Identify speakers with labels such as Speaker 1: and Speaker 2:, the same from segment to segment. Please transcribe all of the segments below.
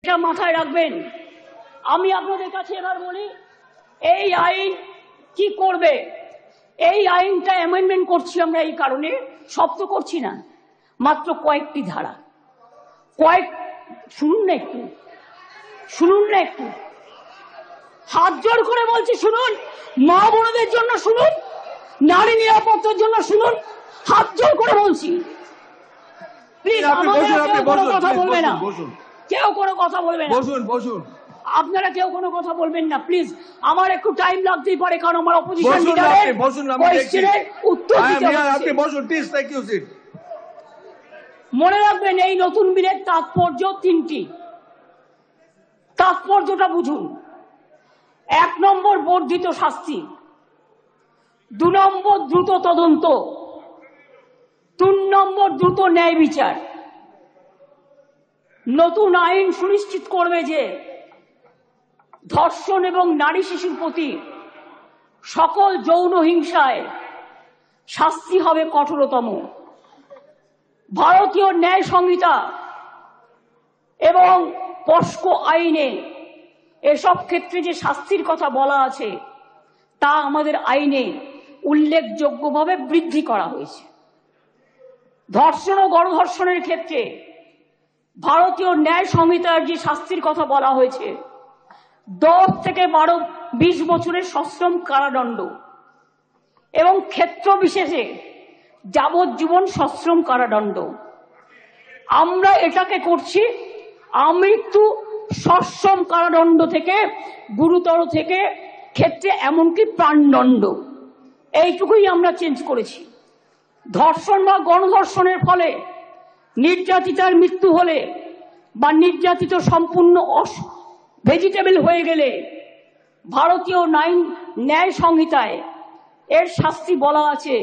Speaker 1: এটা মাথায় রাখবেন। আমি আপনাদের কাছে এবার বলি, এই আইন কি করবে? এই আইনটা অ্যামেন্ডমেন্ট করছি আমরা এই কারণে, সব তো করছি না, মাত্র কয়েকটি ধারা। শুনুন না একটু, শুনুন না একটু, হাত জোর করে বলছি শুনুন। মা বোনদের জন্য শুনুন, নারী নিরাপত্তার জন্য শুনুন, হাত জোর করে বলছি। প্লিজ আমাদের কেউ কোনো কথা বলবে না, কেউ কোনো কথা বলবে না, আপনারা কেউ কোনো কথা বলবেন না প্লিজ। আমার একটু টাইম লাগতেই পারে, কারণ আমার অপোজিশন লিডারের কোয়েশ্চেনের উত্তর দিতে হবে। মনে রাখবেন, এই নতুন বিলের তাৎপর্য তিনটি। তাৎপর্যটা বুঝুন। 1 নম্বর বর্ধিত শাস্তি, 2 নম্বর দ্রুত তদন্ত, 3 নম্বর দ্রুত ন্যায় বিচার। নতুন আইন সুনিশ্চিত করবে যে ধর্ষণ এবং নারী শিশুর প্রতি সকল যৌন হিংসায় শাস্তি হবে কঠোরতম। ভারতীয় ন্যায় সংহিতা এবং পস্কো আইনে এসব ক্ষেত্রে যে শাস্তির কথা বলা আছে তা আমাদের আইনে উল্লেখযোগ্যভাবে বৃদ্ধি করা হয়েছে। ধর্ষণ ও গণধর্ষণের ক্ষেত্রে ভারতীয় ন্যায় সংহিতার যে শাস্তির কথা বলা হয়েছে 10 থেকে 20 বছরের সশ্রম কারাদণ্ড এবং ক্ষেত্র বিশেষে যাবজ্জীবন সশ্রম কারাদণ্ড। আমরা এটাকে করছি আমৃত্যু সশ্রম কারাদণ্ড থেকে গুরুতর থেকে ক্ষেত্রে এমনকি প্রাণদণ্ড, এইটুকুই আমরা চেঞ্জ করেছি। ধর্ষণ বা গণধর্ষণের ফলে নির্যাতিতার মৃত্যু হলে বা নির্যাতিত সম্পূর্ণ ভেজিটেবল হয়ে গেলে ভারতীয় ন্যায় সংহিতায় এর শাস্তি বলা আছে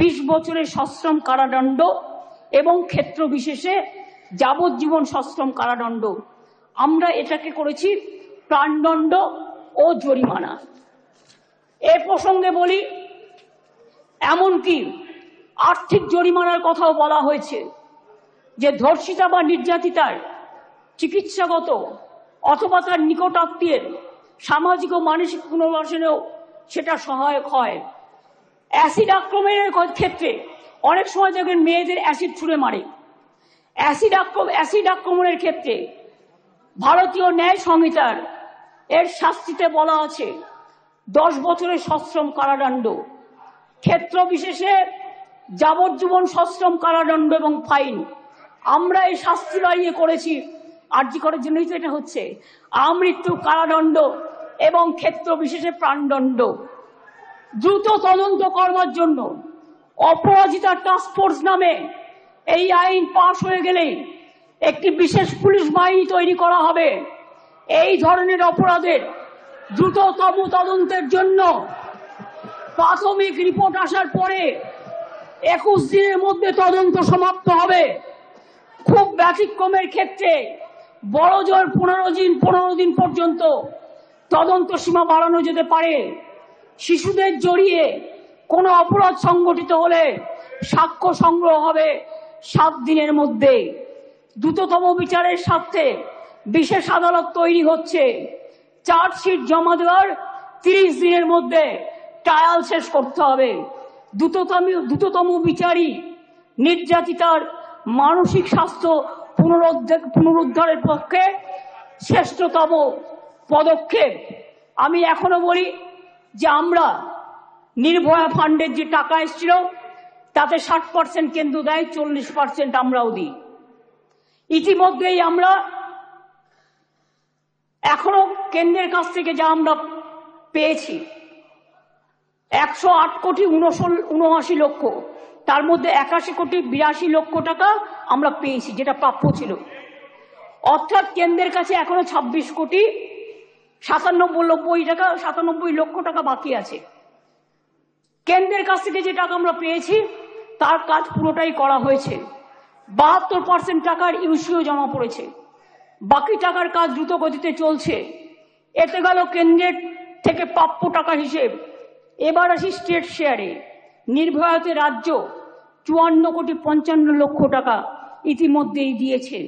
Speaker 1: 20 বছরের সশ্রম কারাদণ্ড এবং ক্ষেত্র বিশেষে যাবজ্জীবন সশ্রম কারাদণ্ড। আমরা এটাকে করেছি প্রাণদণ্ড ও জরিমানা। এ প্রসঙ্গে বলি, এমনকি আর্থিক জরিমানার কথাও বলা হয়েছে যে ধর্ষিতা বা নির্যাতিতার চিকিৎসাগত অথবা তার নিকটাত্মীয়ের সামাজিক ও মানসিক পুনর্বাসনেও সেটা সহায়ক হয়। অ্যাসিড আক্রমণের ক্ষেত্রে অনেক সময় দেখবেন মেয়েদের অ্যাসিড ছুঁড়ে মারে। অ্যাসিড আক্রমণের ক্ষেত্রে ভারতীয় ন্যায় সংহিতার এর শাস্তিতে বলা আছে 10 বছরের সশ্রম কারাদণ্ড, ক্ষেত্র বিশেষে যাবজ্জীবন সশ্রম কারাদণ্ড এবং ফাইন। আমরা এই শাস্তি বাড়িয়ে করেছি, আরজি করার জন্যই তো এটা হচ্ছে, আমৃত্যু কারাদণ্ড এবং ক্ষেত্র বিশেষে প্রাণদণ্ড। দ্রুত তদন্ত করবার জন্য অপরাজিতা টাস্ক ফোর্স নামে এই আইন পাশ হয়ে গেলেই একটি বিশেষ পুলিশ বাহিনী তৈরি করা হবে। এই ধরনের অপরাধের দ্রুততম তদন্তের জন্য প্রাথমিক রিপোর্ট আসার পরে 21 দিনের মধ্যে তদন্ত সমাপ্ত হবে। খুব ব্যতিক্রমের ক্ষেত্রে বড় জোর 15 দিন পর্যন্ত তদন্ত সীমা বাড়ানো যেতে পারে। শিশুদের জড়িয়ে কোনো অপরাধ সংগঠিত হলে সাক্ষ্য সংগ্রহ হবে 7 দিনের মধ্যে। দ্রুততম বিচারের স্বার্থে বিশেষ আদালত তৈরি হচ্ছে। চার্জশিট জমা দেওয়ার 30 দিনের মধ্যে ট্রায়াল শেষ করতে হবে। দ্রুততম বিচারই নির্যাতিতার মানসিক স্বাস্থ্য পুনরুদ্ধারের পক্ষে শ্রেষ্ঠতম পদক্ষেপ। আমি এখনো বলি যে আমরা নির্ভয়া ফান্ডের যে টাকা এসেছিল তাতে 60% কেন্দ্র দেয়, 40% আমরাও দিই। ইতিমধ্যেই আমরা এখনো কেন্দ্রের কাছ থেকে যা আমরা পেয়েছি 108 কোটি 79 লক্ষ, তার মধ্যে 81 কোটি 82 লক্ষ টাকা আমরা পেয়েছি যেটা প্রাপ্য ছিল। অর্থাৎ কেন্দ্রের কাছে এখনো 26 কোটি 97 লক্ষ টাকা বাকি আছে। কেন্দ্রের কাছ থেকে যে টাকা আমরা পেয়েছি তার কাজ পুরোটাই করা হয়েছে। 72% টাকার ইউসিও জমা পড়েছে, বাকি টাকার কাজ দ্রুত গতিতে চলছে। এতে গেল কেন্দ্রের থেকে প্রাপ্য টাকা হিসেব। এবার আসি স্টেট শেয়ারে। নির্ভয়াতে রাজ্য 54 কোটি 55 লক্ষ টাকা ইতিমধ্যেই দিয়েছে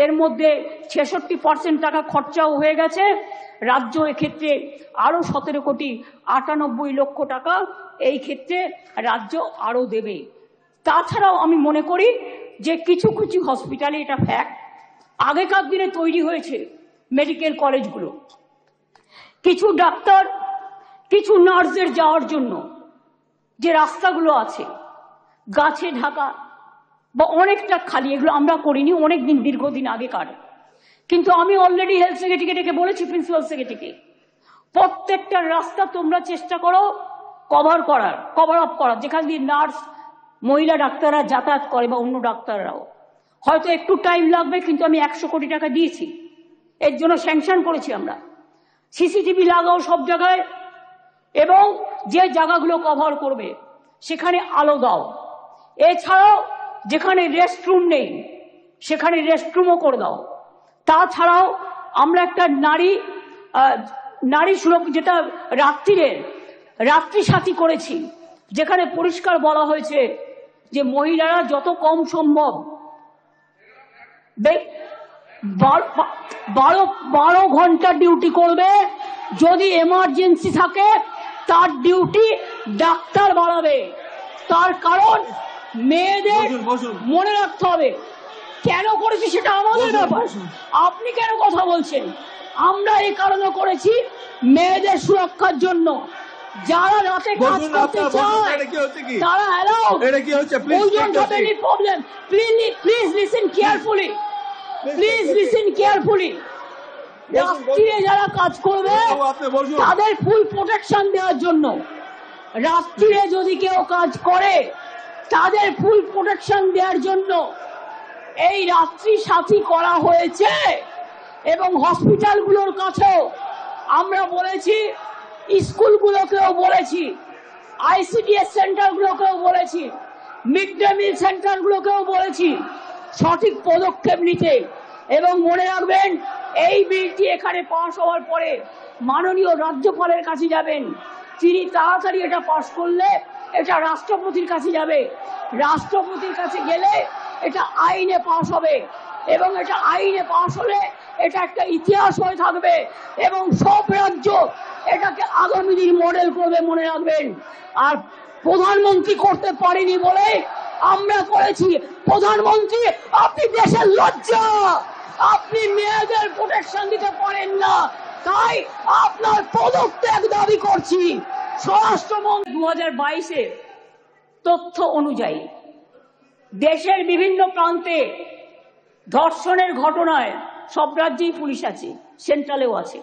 Speaker 1: এর মধ্যে 66% টাকা খরচাও হয়ে গেছে। রাজ্য এক্ষেত্রে আরো 17,98,00,000 টাকা এই ক্ষেত্রে রাজ্য আরো দেবে। তাছাড়াও আমি মনে করি যে কিছু কিছু হসপিটালে এটা ফ্যাক্ট, আগেকার দিনে তৈরি হয়েছে মেডিকেল কলেজগুলো, কিছু ডাক্তার কিছু নার্সের যাওয়ার জন্য যে রাস্তাগুলো আছে গাছে ঢাকা বা অনেকটা খালি, এগুলো আমরা করিনি, অনেকদিন দীর্ঘদিন আগেকার। কিন্তু আমি অলরেডি হেলথ সেক্রেটারিকে ডেকে বলেছি, প্রিন্সিপাল সেক্রেটারিকে, প্রত্যেকটা রাস্তা তোমরা চেষ্টা করো কভার আপ করার, যেখান দিয়ে নার্স মহিলা ডাক্তাররা যাতায়াত করে বা অন্য ডাক্তাররাও। হয়তো একটু টাইম লাগবে, কিন্তু আমি 100 কোটি টাকা দিয়েছি, এর জন্য স্যাংশন করেছি আমরা। সিসিটিভি লাগাও সব জায়গায়, এবং যে জায়গাগুলো কভার করবে সেখানে আলো দাও। এছাড়াও যেখানে রেস্টরুম নেই সেখানে রেস্টরুমও করে দাও। তাছাড়াও আমরা একটা নারী সুরক্ষা, যেটা রাত্রি সাথী করেছি, যেখানে পরিষ্কার বলা হয়েছে যে মহিলারা যত কম সম্ভব 12 ঘন্টা ডিউটি করবে। যদি এমার্জেন্সি থাকে তার ডিউটি ডাক্তার বাড়াবে। তার কারণ মেয়েদের মনে রাখতে হবে, কেন করেছি সেটা আমাদের ব্যাপার, আপনি কেন কথা বলছেন? আমরা এই কারণে করেছি মেয়েদের সুরক্ষার জন্য। যারা রাতে কাজ করতে চায় তারা allowed. Problem, please listen carefully, রাত্রিরে যারা কাজ করবে তাদের ফুল প্রোটেকশন দেওয়ার জন্য। রাত্রিরে যদি কেউ কাজ করে তাদের ফুল প্রোটেকশন দেওয়ার জন্য এই রাত্রি সাথী করা হয়েছে। এবং হসপিটালগুলোর কাছেও আমরা বলেছি, স্কুলগুলোকেও বলেছি, আইসিডিএস সেন্টারগুলোকেও বলেছি, মিড ডে মিল সেন্টারগুলোকেও বলেছি সঠিক পদক্ষেপ নিতে। এবং মনে রাখবেন, এই বিলটি এখানে পাশ হওয়ার পরে মাননীয় রাজ্যপালের কাছে যাবেন, তিনি তাড়াতাড়ি এটা পাশ করলে এটা রাষ্ট্রপতির কাছে যাবে, রাষ্ট্রপতির কাছে গেলে এটা আইনে পাশ হবে, এবং এটা আইনে পাশ হলে এটা একটা ইতিহাস হয়ে থাকবে এবং সব রাজ্য এটাকে আগামী দিন মডেল করবে, মনে রাখবেন। আর প্রধানমন্ত্রী করতে পারেনি বলে আমরা করেছি। প্রধানমন্ত্রী, আপনি দেশের লজ্জা, আপনি মেয়েদের প্রোটেকশন দিতে পারেন না, তাই আপনার পদত্যাগ দাবি করছি। স্বরাষ্ট্রমন্ত্রী 2022-এ তথ্য অনুযায়ী দেশের বিভিন্ন প্রান্তে ধর্ষণের ঘটনায়, সব রাজ্যেই পুলিশ আছে, সেন্ট্রালেও আছে,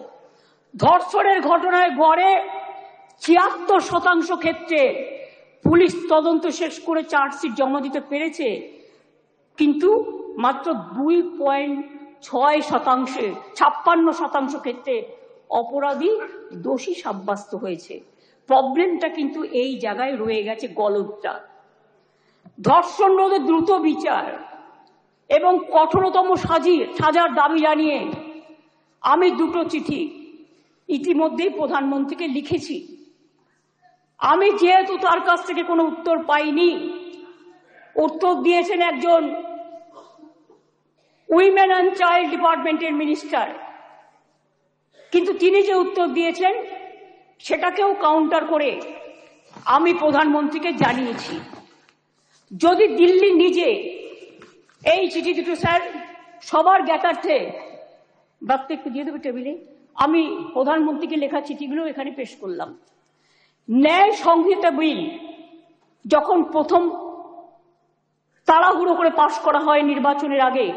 Speaker 1: ধর্ষণের ঘটনায় গড়ে 76% ক্ষেত্রে পুলিশ তদন্ত শেষ করে চার্জশিট জমা দিতে পেরেছে, কিন্তু মাত্র 2.6% 56% ক্ষেত্রে অপরাধী দোষী সাব্যস্ত হয়েছে। প্রবলেমটা কিন্তু এই জায়গায় রয়ে গেছে, গলদটা। ধর্ষণ রোধে দ্রুত বিচার এবং কঠোরতম সাজার দাবি জানিয়ে আমি 2টো চিঠি ইতিমধ্যেই প্রধানমন্ত্রীকে লিখেছি। আমি যেহেতু তার কাছ থেকে কোনো উত্তর পাইনি, উত্তর দিয়েছেন একজন উইমেন অ্যান্ড চাইল্ড ডিপার্টমেন্টের মিনিস্টার, কিন্তু তিনি যে উত্তর দিয়েছেন সেটাকেও কাউন্টার করে আমি প্রধানমন্ত্রীকে জানিয়েছি। যদি দিল্লি নিজে এই চিঠি দুটো, স্যার সবার জ্ঞাতার্থে বাক্য একটু দিয়ে দেবে টেবিলে, আমি প্রধানমন্ত্রীকে লেখা চিঠিগুলো এখানে পেশ করলাম। ন্যায় সংহিতা বিল যখন প্রথম তাড়াহুড়ো করে পাশ করা হয় নির্বাচনের আগে,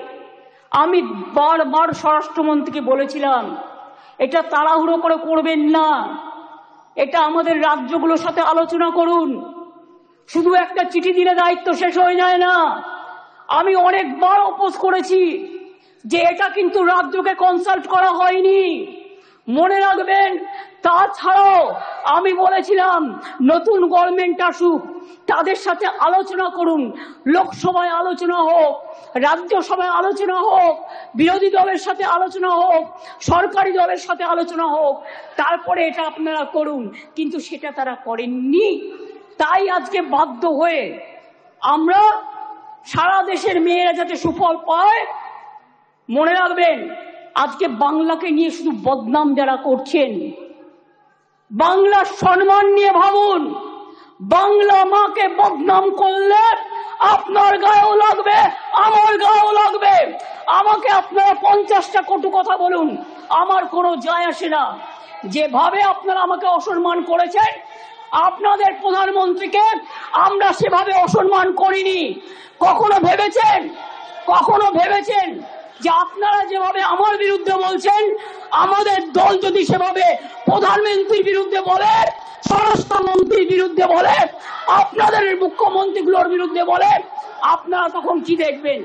Speaker 1: আমি বারবার স্বরাষ্ট্রমন্ত্রীকে বলেছিলাম এটা তাড়াহুড়ো করে করবেন না, এটা আমাদের রাজ্যগুলোর সাথে আলোচনা করুন, শুধু একটা চিঠি দিলে দায়িত্ব শেষ হয়ে যায় না। আমি অনেকবার অপোজ করেছি যে এটা কিন্তু রাজ্যকে কনসাল্ট করা হয়নি, মনে রাখবেন। তাছাড়াও আমি বলেছিলাম নতুন গভর্নমেন্ট আসুক, তাদের সাথে আলোচনা করুন, লোকসভায় আলোচনা হোক, রাজ্যসভায় আলোচনা হোক, বিরোধী দলের সাথে আলোচনা হোক, সরকারি দলের সাথে আলোচনা হোক, তারপরে এটা আপনারা করুন, কিন্তু সেটা তারা করেননি। তাই আজকে বাধ্য হয়ে আমরা সারা দেশের মেয়েরা যাতে সুফল পায় মনে রাখবেন, আজকে বাংলাকে নিয়ে শুধু বদনাম যারা করছেন, বাংলার সম্মান নিয়ে ভাবুন। বাংলা মাকে বদনাম করলে আপনার গায়েও লাগবে, আমার গায়েও লাগবে। আমাকে আপনারা 50টা কটু কথা বলুন, আমার কোনো যায় আসে না। যেভাবে আপনারা আমাকে অসম্মান করেছেন, আপনাদের প্রধানমন্ত্রীকে আমরা সেভাবে অসম্মান করিনি। কখনো ভেবেছেন যে আপনারা যেভাবে আমার বিরুদ্ধে বলছেন, আমাদের দল যদি সেভাবে প্রধানমন্ত্রীর বিরুদ্ধে বলে, স্বরাষ্ট্রমন্ত্রীর বিরুদ্ধে বলে, আপনাদের মুখ্যমন্ত্রীগুলোর বিরুদ্ধে বলে, আপনারা তখন কি দেখবেন?